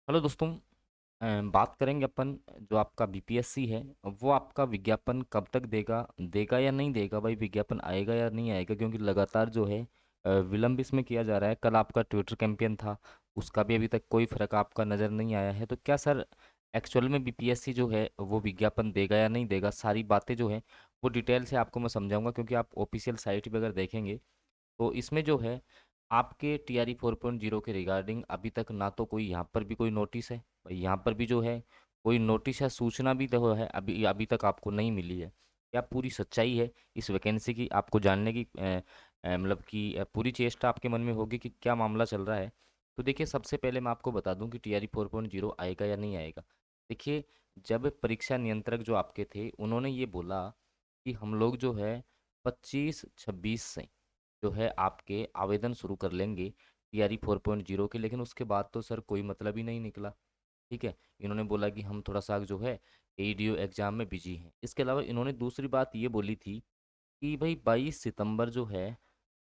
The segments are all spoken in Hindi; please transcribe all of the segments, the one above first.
हेलो दोस्तों। बात करेंगे अपन जो आपका बीपीएससी है वो आपका विज्ञापन कब तक देगा देगा या नहीं देगा। भाई विज्ञापन आएगा या नहीं आएगा, क्योंकि लगातार जो है विलंब इसमें किया जा रहा है। कल आपका ट्विटर कैंपेन था, उसका भी अभी तक कोई फर्क आपका नज़र नहीं आया है। तो क्या सर एक्चुअल में बीपीएससी जो है वो विज्ञापन देगा या नहीं देगा, सारी बातें जो है वो डिटेल से आपको मैं समझाऊंगा। क्योंकि आप ऑफिशियल साइट भी अगर देखेंगे तो इसमें जो है आपके टीआरई 4.0 के रिगार्डिंग अभी तक ना तो कोई यहाँ पर भी कोई नोटिस है, भाई यहाँ पर भी जो है कोई नोटिस या सूचना भी तो है अभी अभी तक आपको नहीं मिली है। क्या पूरी सच्चाई है इस वैकेंसी की, आपको जानने की मतलब कि पूरी चेष्टा आपके मन में होगी कि क्या मामला चल रहा है। तो देखिए, सबसे पहले मैं आपको बता दूं कि टीआरई 4.0 आएगा या नहीं आएगा। देखिए, जब परीक्षा नियंत्रक जो आपके थे उन्होंने ये बोला कि हम लोग जो है 25-26 से जो है आपके आवेदन शुरू कर लेंगे टीआरई 4.0 के, लेकिन उसके बाद तो सर कोई मतलब ही नहीं निकला। ठीक है, इन्होंने बोला कि हम थोड़ा सा जो है एईडीओ एग्जाम में बिजी हैं। इसके अलावा इन्होंने दूसरी बात ये बोली थी कि भाई 22 सितंबर जो है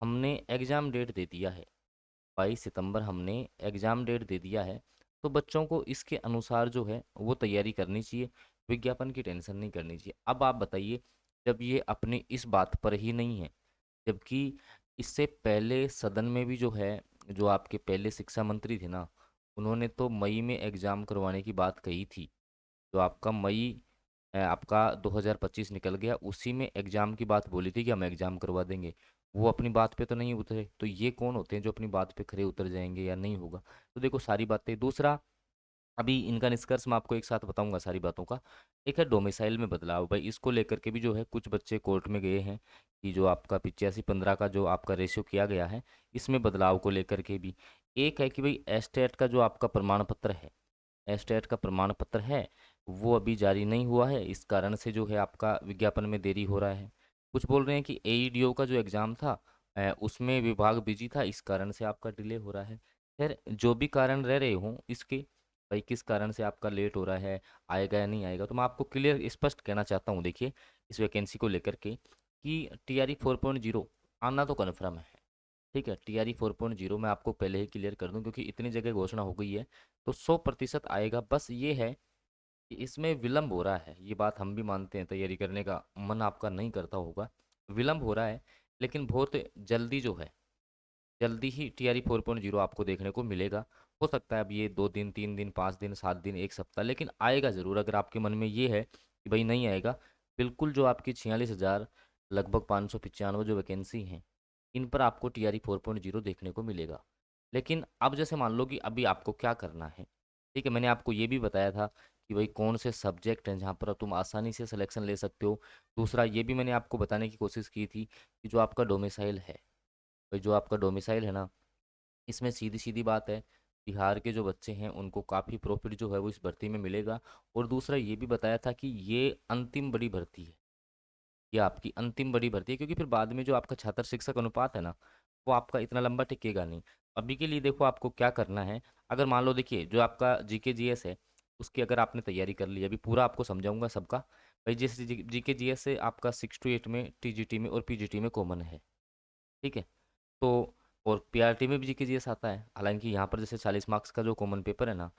हमने एग्ज़ाम डेट दे दिया है। 22 सितंबर हमने एग्ज़ाम डेट दे दिया है, तो बच्चों को इसके अनुसार जो है वो तैयारी करनी चाहिए, विज्ञापन की टेंशन नहीं करनी चाहिए। अब आप बताइए, जब ये अपनी इस बात पर ही नहीं है, जबकि इससे पहले सदन में भी जो है जो आपके पहले शिक्षा मंत्री थे ना, उन्होंने तो मई में एग्ज़ाम करवाने की बात कही थी। जो आपका मई आपका 2025 निकल गया, उसी में एग्ज़ाम की बात बोली थी कि हम एग्ज़ाम करवा देंगे। वो अपनी बात पे तो नहीं उतरे, तो ये कौन होते हैं जो अपनी बात पे खरे उतर जाएंगे या नहीं होगा। तो देखो सारी बातें। दूसरा, अभी इनका निष्कर्ष मैं आपको एक साथ बताऊंगा सारी बातों का। एक है डोमिसाइल में बदलाव, भाई इसको लेकर के भी जो है कुछ बच्चे कोर्ट में गए हैं कि जो आपका 85-15 का जो आपका रेशियो किया गया है, इसमें बदलाव को लेकर के भी। एक है कि भाई एस्टेट का जो आपका प्रमाण पत्र है, एस्टेट का प्रमाण पत्र है वो अभी जारी नहीं हुआ है, इस कारण से जो है आपका विज्ञापन में देरी हो रहा है। कुछ बोल रहे हैं कि एईडीओ का जो एग्ज़ाम था उसमें विभाग बिजी था, इस कारण से आपका डिले हो रहा है। खैर जो भी कारण रह रहे हों इसके, भाई किस कारण से आपका लेट हो रहा है, आएगा या नहीं आएगा, तो मैं आपको क्लियर स्पष्ट कहना चाहता हूँ। देखिए, इस वैकेंसी को लेकर के कि टीआरई 4.0 आना तो कन्फर्म है। ठीक है, टीआरई 4.0 मैं आपको पहले ही क्लियर कर दूं, क्योंकि इतनी जगह घोषणा हो गई है तो 100% आएगा। बस ये है कि इसमें विलंब हो रहा है, ये बात हम भी मानते हैं, तैयारी करने का मन आपका नहीं करता होगा, विलंब हो रहा है। लेकिन बहुत जल्दी जो है, जल्दी ही टीआरई 4.0 आपको देखने को मिलेगा। हो सकता है अब ये 2 दिन, 3 दिन, 5 दिन, 7 दिन, एक सप्ताह, लेकिन आएगा ज़रूर। अगर आपके मन में ये है कि भाई नहीं आएगा, बिल्कुल जो आपकी 46,000 लगभग 595 जो वैकेंसी हैं, इन पर आपको टीआरई 4.0 देखने को मिलेगा। लेकिन अब जैसे मान लो कि अभी आपको क्या करना है। ठीक है, मैंने आपको ये भी बताया था कि भाई कौन से सब्जेक्ट हैं जहाँ पर तुम आसानी से सिलेक्शन ले सकते हो। दूसरा ये भी मैंने आपको बताने की कोशिश की थी कि जो आपका डोमिसाइल है, भाई जो आपका डोमिसाइल है ना, इसमें सीधी सीधी बात है, बिहार के जो बच्चे हैं उनको काफ़ी प्रॉफिट जो है वो इस भर्ती में मिलेगा। और दूसरा ये भी बताया था कि ये अंतिम बड़ी भर्ती है, ये आपकी अंतिम बड़ी भर्ती है, क्योंकि फिर बाद में जो आपका छात्र शिक्षक अनुपात है ना, वो आपका इतना लंबा टिकेगा नहीं। अभी के लिए देखो आपको क्या करना है। अगर मान लो, देखिए जो आपका जीके जीएस है उसकी अगर आपने तैयारी कर ली, अभी पूरा आपको समझाऊंगा सबका। भाई जैसे जीके जीएस से आपका 6 to 8 में टीजीटी में और पीजीटी में कॉमन है। ठीक है, तो और पीआरटी में भी जीके जीएस आता है, हालांकि यहाँ पर जैसे 40 मार्क्स का जो कॉमन पेपर है ना।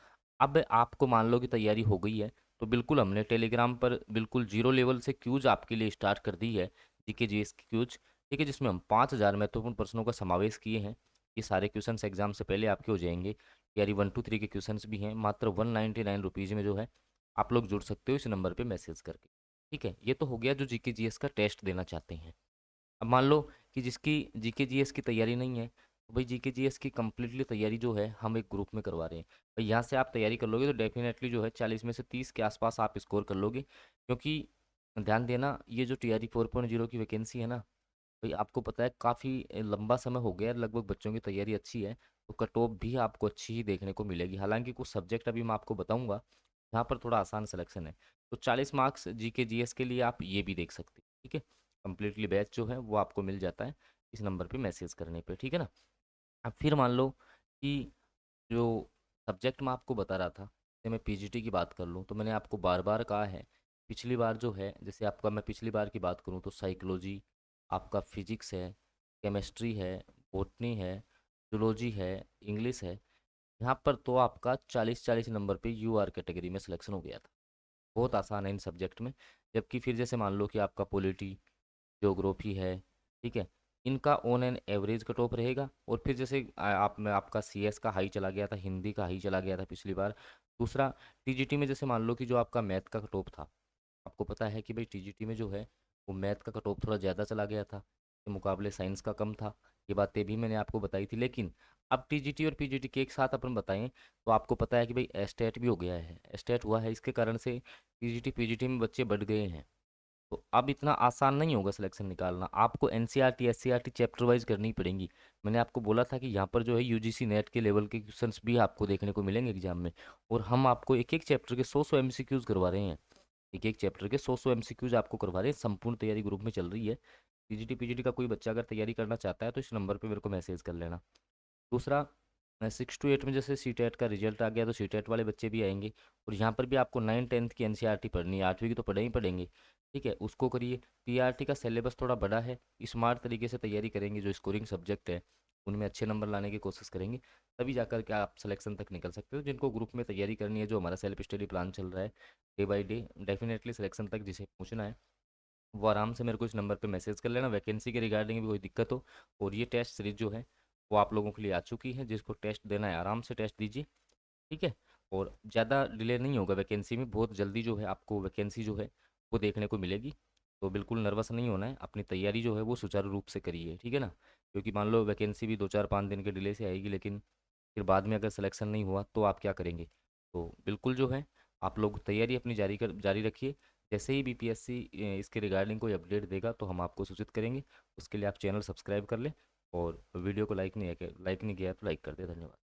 अब आपको मान लो कि तैयारी हो गई है, तो बिल्कुल हमने टेलीग्राम पर बिल्कुल जीरो लेवल से क्यूज आपके लिए स्टार्ट कर दी है, जीके जीएस की क्यूज। ठीक है, जिसमें हम 5,000 महत्वपूर्ण प्रश्नों का समावेश किए हैं। ये सारे क्वेश्चन एग्जाम से पहले आपके हो जाएंगे। तैयारी 1 to 3 के क्वेश्चन भी हैं, मात्र 199 रुपीज़ में जो है आप लोग जुड़ सकते हो इस नंबर पर मैसेज करके। ठीक है, ये तो हो गया जो जीके जीएस का टेस्ट देना चाहते हैं। अब मान लो कि जिसकी जीके जीएस की तैयारी नहीं है, तो भाई जीके जीएस की कम्प्लीटली तैयारी जो है हम एक ग्रुप में करवा रहे हैं। भाई यहाँ से आप तैयारी कर लोगे तो डेफिनेटली जो है 40 में से 30 के आसपास आप स्कोर कर लोगे। क्योंकि ध्यान देना, ये जो टीआरई 4.0 की वैकेंसी है ना, भाई आपको पता है काफ़ी लंबा समय हो गया है, लगभग बच्चों की तैयारी अच्छी है, तो कट ऑफ भी आपको अच्छी ही देखने को मिलेगी। हालांकि कुछ सब्जेक्ट अभी मैं आपको बताऊंगा जहाँ पर थोड़ा आसान सिलेक्शन है। तो 40 मार्क्स जीके जीएस के लिए आप ये भी देख सकते हैं। ठीक है, कम्प्लीटली बैच जो है वो आपको मिल जाता है इस नंबर पे मैसेज करने पे। ठीक है ना। अब फिर मान लो कि जो सब्जेक्ट मैं आपको बता रहा था, जैसे मैं पीजीटी की बात कर लूँ, तो मैंने आपको बार बार कहा है, पिछली बार जो है जैसे आपका मैं पिछली बार की बात करूँ तो साइकोलॉजी, आपका फिजिक्स है, केमिस्ट्री है, बॉटनी है, जूलॉजी है, इंग्लिश है, यहाँ पर तो आपका 40-40 नंबर पे यूआर कैटेगरी में सिलेक्शन हो गया था। बहुत आसान है इन सब्जेक्ट में। जबकि फिर जैसे मान लो कि आपका पॉलिटी, ज्योग्राफी है, ठीक है, इनका on an average cut off रहेगा। और फिर जैसे आप में आपका सीएस का हाई चला गया था, हिंदी का हाई चला गया था पिछली बार। दूसरा, टीजीटी में जैसे मान लो कि जो आपका मैथ का कट ऑफ था, आपको पता है कि भाई टीजीटी में जो है वो मैथ का कट ऑफ थोड़ा ज़्यादा चला गया था, के मुकाबले साइंस का कम था। ये बातें भी मैंने आपको बताई थी। लेकिन अब टीजीटी और पीजीटी के एक साथ अपन बताएं तो आपको पता है कि भाई एस्टेट भी हो गया है, एस्टेट हुआ है, इसके कारण से टीजीटी पीजीटी में बच्चे बढ़ गए हैं। तो अब इतना आसान नहीं होगा सिलेक्शन निकालना, आपको एनसीईआरटी एससीईआरटी चैप्टर वाइज करनी पड़ेंगी। मैंने आपको बोला था कि यहाँ पर जो है यूजीसी नेट के लेवल के क्वेश्चंस भी आपको देखने को मिलेंगे एग्जाम में। और हम आपको एक एक चैप्टर के 100-100 एमसीक्यूज करवा रहे हैं। एक एक चैप्टर के 100-100 एमसीक्यूज आपको करवा रहे हैं। संपूर्ण तैयारी ग्रुप में चल रही है। टीजीटी पीजीटी का कोई बच्चा अगर तैयारी करना चाहता है तो इस नंबर पे मेरे को मैसेज कर लेना। दूसरा, 6 to 8 में जैसे सी टेट का रिजल्ट आ गया तो सी टेट वाले बच्चे भी आएंगे। और यहाँ पर भी आपको 9-10 की एनसीईआरटी पढ़नी है, 8वीं की तो पढ़े ही पढ़ेंगे। ठीक है, उसको करिए। पीआरटी का सिलेबस थोड़ा बड़ा है, स्मार्ट तरीके से तैयारी करेंगे, जो स्कोरिंग सब्जेक्ट है उनमें अच्छे नंबर लाने की कोशिश करेंगे, तभी जाकर के आप सिलेक्शन तक निकल सकते हो। जिनको ग्रुप में तैयारी करनी है, जो हमारा सेल्फ स्टडी प्लान चल रहा है day by day, definitely selection तक जिसे पहुँचना है वो आराम से मेरे को इस नंबर पे मैसेज कर लेना, वैकेंसी के रिगार्डिंग भी कोई दिक्कत हो। और ये टेस्ट सीरीज जो है वो आप लोगों के लिए आ चुकी है, जिसको टेस्ट देना है आराम से टेस्ट दीजिए। ठीक है। और ज़्यादा डिले नहीं होगा वैकेंसी में, बहुत जल्दी जो है आपको वैकेंसी जो है वो देखने को मिलेगी। तो बिल्कुल नर्वस नहीं होना है, अपनी तैयारी जो है वो सुचारू रूप से करिए, ठीक है ना। क्योंकि मान लो वैकेंसी भी 2-4-5 दिन के डिले से आएगी, लेकिन फिर बाद में अगर सिलेक्शन नहीं हुआ तो आप क्या करेंगे। तो बिल्कुल जो है आप लोग तैयारी अपनी जारी रखिए। जैसे ही बीपीएससी इसके रिगार्डिंग कोई अपडेट देगा तो हम आपको सूचित करेंगे। उसके लिए आप चैनल सब्सक्राइब कर लें, और वीडियो को लाइक नहीं किया है तो लाइक कर दें। धन्यवाद।